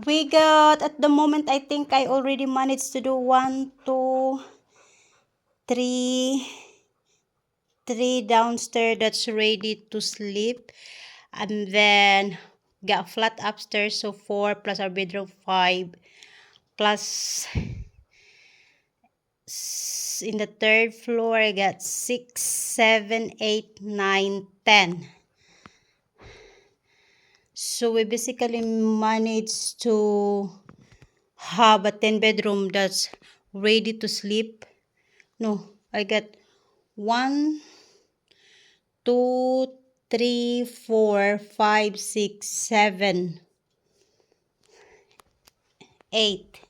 We got, at the moment, I think I already managed to do 1, 2, 3 downstairs that's ready to sleep. And then got flat upstairs, so 4 plus our bedroom 5 plus in the third floor I got 6, 7, 8, 9, 10. So we basically managed to have a 10 bedroom that's ready to sleep. No, I got 1, 2, 3, 4, 5, 6, 7, 8,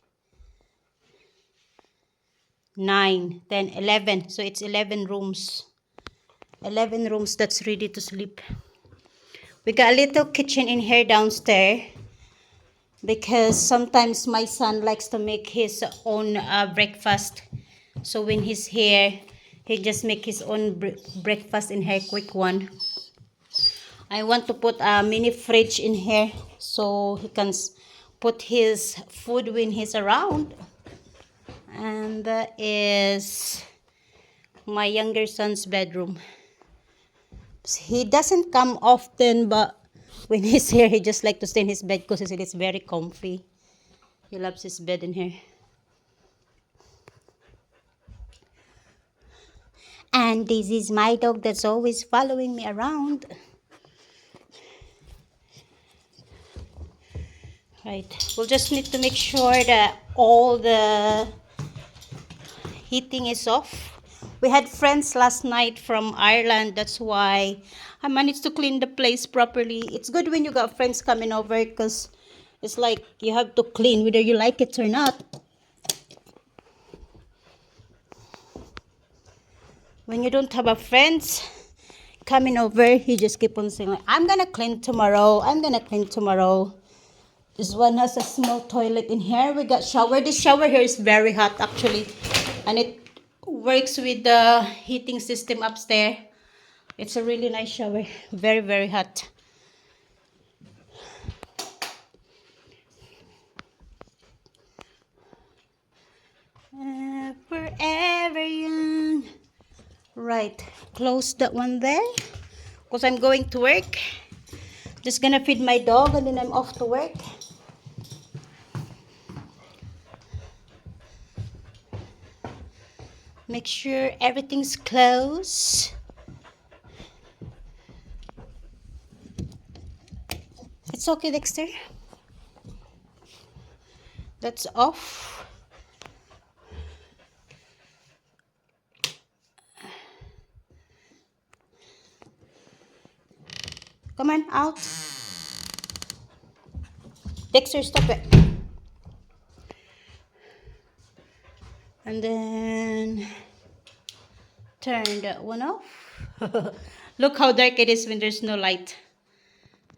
9, 10, 11. So it's 11 rooms. 11 rooms that's ready to sleep. We got a little kitchen in here downstairs because sometimes my son likes to make his own breakfast. So when he's here, he just make his own breakfast in here, quick one. I want to put a mini fridge in here so he can put his food when he's around. And that is my younger son's bedroom. He doesn't come often, but when he's here, he just like to stay in his bed because it is very comfy. He loves his bed in here. And this is my dog that's always following me around. Right, we'll just need to make sure that all the heating is off. We had friends last night from Ireland, that's why I managed to clean the place properly. It's good when you got friends coming over because it's like you have to clean whether you like it or not. When you don't have a friends coming over, you just keep on saying, I'm gonna clean tomorrow, I'm gonna clean tomorrow. This one has a small toilet in here. We got shower. This shower here is very hot actually, and it works with the heating system upstairs. It's a really nice shower. Very, very hot. Forever young. Right, close that one there because I'm going to work. Just gonna feed my dog and then I'm off to work. Make sure everything's closed. It's okay, Dexter. That's off. Come on, out. Dexter, stop it. And then turn that one off. Look how dark it is when there's no light.